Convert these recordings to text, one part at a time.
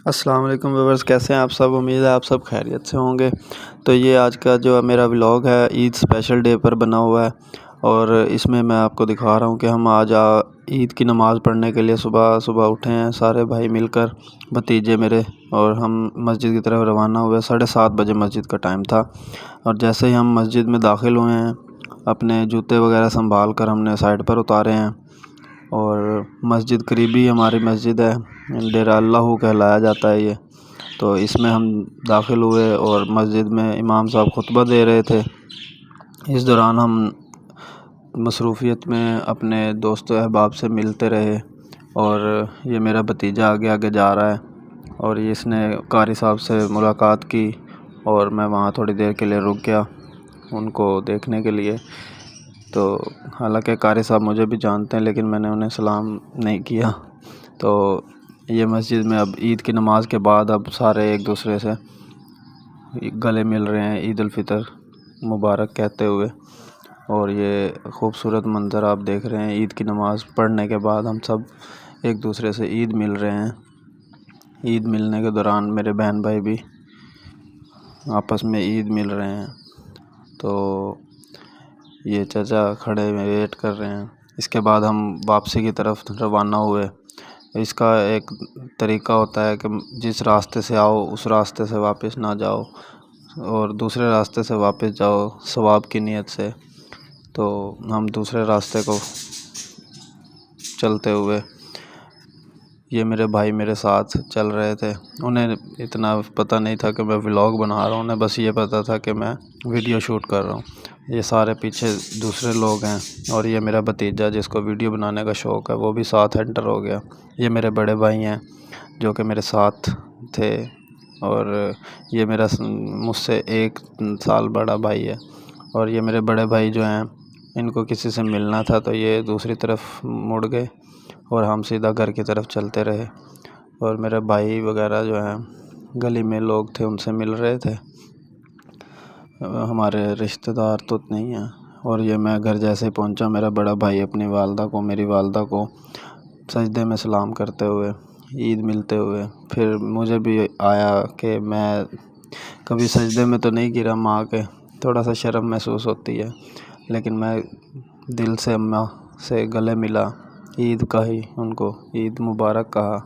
السلام علیکم ویورز، کیسے ہیں آپ سب؟ امید ہے آپ سب خیریت سے ہوں گے۔ تو یہ آج کا جو میرا ولاگ ہے عید اسپیشل ڈے پر بنا ہوا ہے، اور اس میں آپ کو دکھا رہا ہوں کہ ہم آج عید کی نماز پڑھنے کے لیے صبح صبح اٹھے ہیں سارے بھائی مل کر، بھتیجے میرے، اور ہم مسجد کی طرف روانہ ہوئے۔ 7:30 بجے مسجد کا ٹائم تھا، اور جیسے ہی ہم مسجد میں داخل ہوئے ہیں، اپنے جوتے وغیرہ سنبھال کر ہم نے سائڈ پر اتارے ہیں، اور مسجد قریبی ہماری مسجد ہے، ڈیرہ اللہ کہلایا جاتا ہے یہ۔ تو اس میں ہم داخل ہوئے اور مسجد میں امام صاحب خطبہ دے رہے تھے۔ اس دوران ہم مصروفیت میں اپنے دوست و احباب سے ملتے رہے، اور یہ میرا بھتیجا آگے آگے جا رہا ہے، اور اس نے قاری صاحب سے ملاقات کی، اور میں وہاں تھوڑی دیر کے لیے رک گیا ان کو دیکھنے کے لیے۔ تو حالانکہ قاری صاحب مجھے بھی جانتے ہیں، لیکن میں نے انہیں سلام نہیں کیا۔ تو یہ مسجد میں اب عید کی نماز کے بعد اب سارے ایک دوسرے سے گلے مل رہے ہیں، عید الفطر مبارک کہتے ہوئے، اور یہ خوبصورت منظر آپ دیکھ رہے ہیں۔ عید کی نماز پڑھنے کے بعد ہم سب ایک دوسرے سے عید مل رہے ہیں۔ عید ملنے کے دوران میرے بہن بھائی بھی آپس میں عید مل رہے ہیں۔ تو یہ چچا کھڑے میں ویٹ کر رہے ہیں۔ اس کے بعد ہم واپسی کی طرف روانہ ہوئے۔ اس کا ایک طریقہ ہوتا ہے کہ جس راستے سے آؤ اس راستے سے واپس نہ جاؤ، اور دوسرے راستے سے واپس جاؤ ثواب کی نیت سے۔ تو ہم دوسرے راستے کو چلتے ہوئے، یہ میرے بھائی میرے ساتھ چل رہے تھے۔ انہیں اتنا پتہ نہیں تھا کہ میں ولاگ بنا رہا ہوں، انہیں بس یہ پتہ تھا کہ میں ویڈیو شوٹ کر رہا ہوں۔ یہ سارے پیچھے دوسرے لوگ ہیں، اور یہ میرا بھتیجا جس کو ویڈیو بنانے کا شوق ہے وہ بھی ساتھ انٹر ہو گیا۔ یہ میرے بڑے بھائی ہیں جو کہ میرے ساتھ تھے، اور یہ میرا مجھ سے 1 سال بڑا بھائی ہے۔ اور یہ میرے بڑے بھائی جو ہیں، ان کو کسی سے ملنا تھا تو یہ دوسری طرف مڑ گئے، اور ہم سیدھا گھر کی طرف چلتے رہے۔ اور میرے بھائی وغیرہ جو ہیں گلی میں لوگ تھے ان سے مل رہے تھے، ہمارے رشتہ دار تو نہیں ہیں۔ اور یہ میں گھر جیسے پہنچا، میرا بڑا بھائی اپنی والدہ کو، میری والدہ کو سجدے میں سلام کرتے ہوئے، عید ملتے ہوئے۔ پھر مجھے بھی آیا کہ میں کبھی سجدے میں تو نہیں گرا ماں کے، تھوڑا سا شرم محسوس ہوتی ہے، لیکن میں دل سے اماں سے گلے ملا، عید کہی، ان کو عید مبارک کہا۔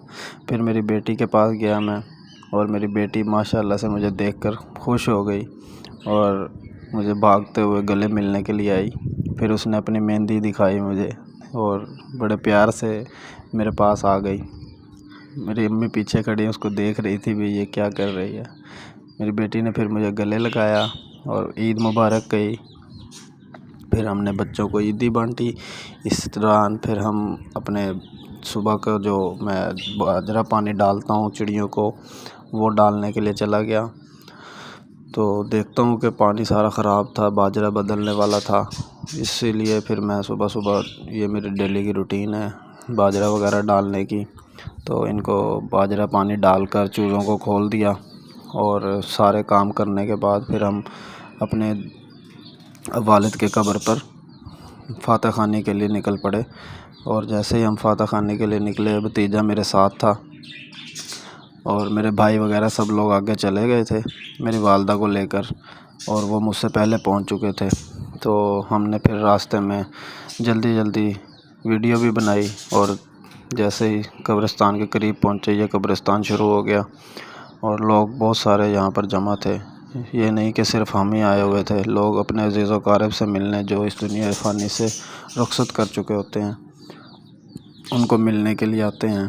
پھر میری بیٹی کے پاس گیا میں، اور میری بیٹی ماشاءاللہ سے مجھے دیکھ کر خوش ہو گئی، اور مجھے بھاگتے ہوئے گلے ملنے کے لیے آئی۔ پھر اس نے اپنی مہندی دکھائی مجھے، اور بڑے پیار سے میرے پاس آ گئی۔ میری امی پیچھے کھڑی اس کو دیکھ رہی تھی بھی یہ کیا کر رہی ہے۔ میری بیٹی نے پھر مجھے گلے لگایا اور عید مبارک کہی۔ پھر ہم نے بچوں کو عیدی بانٹی۔ اس دوران پھر ہم اپنے صبح کا جو میں باجرہ پانی ڈالتا ہوں چڑیوں کو، وہ ڈالنے کے لیے چلا گیا۔ تو دیکھتا ہوں کہ پانی سارا خراب تھا، باجرہ بدلنے والا تھا، اسی لیے پھر میں صبح صبح، یہ میری ڈیلی کی روٹین ہے باجرہ وغیرہ ڈالنے کی، تو ان کو باجرہ پانی ڈال کر چوزوں کو کھول دیا، اور سارے کام کرنے کے بعد پھر ہم اپنے والد کے قبر پر فاتح خوانی کے لیے نکل پڑے۔ اور جیسے ہی ہم فاتح خوانی کے لیے نکلے، بھتیجا میرے ساتھ تھا، اور میرے بھائی وغیرہ سب لوگ آگے چلے گئے تھے میری والدہ کو لے کر، اور وہ مجھ سے پہلے پہنچ چکے تھے۔ تو ہم نے پھر راستے میں جلدی جلدی ویڈیو بھی بنائی، اور جیسے ہی قبرستان کے قریب پہنچے، یہ قبرستان شروع ہو گیا، اور لوگ بہت سارے یہاں پر جمع تھے۔ یہ نہیں کہ صرف ہم ہی آئے ہوئے تھے، لوگ اپنے عزیز و اقارب سے ملنے جو اس دنیا فانی سے رخصت کر چکے ہوتے ہیں، ان کو ملنے کے لیے آتے ہیں۔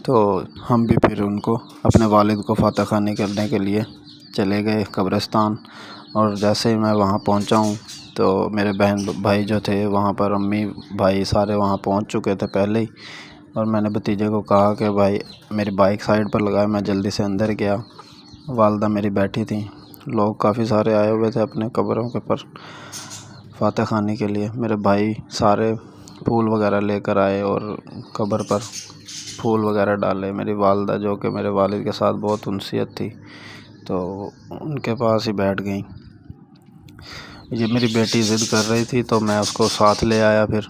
تو ہم بھی پھر ان کو، اپنے والد کو فاتح خوانی کرنے کے لیے چلے گئے قبرستان۔ اور جیسے ہی میں وہاں پہنچا ہوں تو میرے بہن بھائی جو تھے وہاں پر، امی بھائی سارے وہاں پہنچ چکے تھے پہلے ہی، اور میں نے بھتیجے کو کہا کہ بھائی میری بائک سائڈ پر لگا، میں جلدی سے اندر گیا۔ والدہ میری بیٹھی تھیں، لوگ کافی سارے آئے ہوئے تھے اپنے قبروں کے پر فاتح خوانی کے لیے۔ میرے بھائی سارے پھول وغیرہ لے کر آئے اور قبر پر پھول وغیرہ ڈالے۔ میری والدہ جو کہ میرے والد کے ساتھ بہت انسیت تھی، تو ان کے پاس ہی بیٹھ گئیں۔ یہ میری بیٹی ضد کر رہی تھی تو میں اس کو ساتھ لے آیا پھر،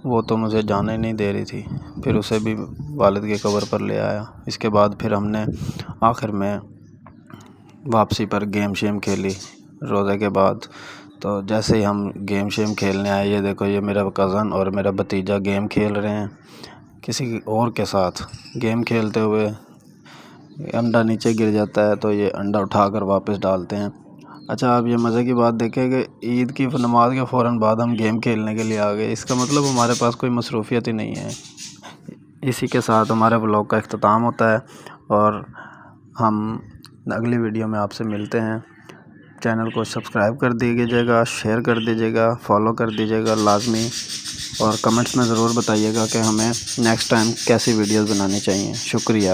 وہ تو مجھے جانے نہیں دے رہی تھی، پھر اسے بھی والد کے قبر پر لے آیا۔ اس کے بعد پھر ہم نے آخر میں واپسی پر گیم شیم کھیلی روزے کے بعد۔ تو جیسے ہی ہم گیم شیم کھیلنے آئے، یہ دیکھو یہ میرا کزن اور میرا بھتیجا گیم کھیل رہے ہیں کسی اور کے ساتھ۔ گیم کھیلتے ہوئے انڈا نیچے گر جاتا ہے تو یہ انڈا اٹھا کر واپس ڈالتے ہیں۔ اچھا آپ یہ مزے کی بات دیکھیں کہ عید کی نماز کے فوراً بعد ہم گیم کھیلنے کے لیے آ گئے، اس کا مطلب ہمارے پاس کوئی مصروفیت ہی نہیں ہے۔ اسی کے ساتھ ہمارے ولاگ کا اختتام ہوتا ہے اور ہم اگلی ویڈیو میں آپ سے ملتے ہیں۔ چینل کو سبسکرائب کر دیجیے گا، شیئر کر دیجیے گا، فالو کر دیجیے گا لازمی، اور کمنٹس میں ضرور بتائیے گا کہ ہمیں نیکسٹ ٹائم کیسی ویڈیوز بنانی چاہیے۔ شکریہ۔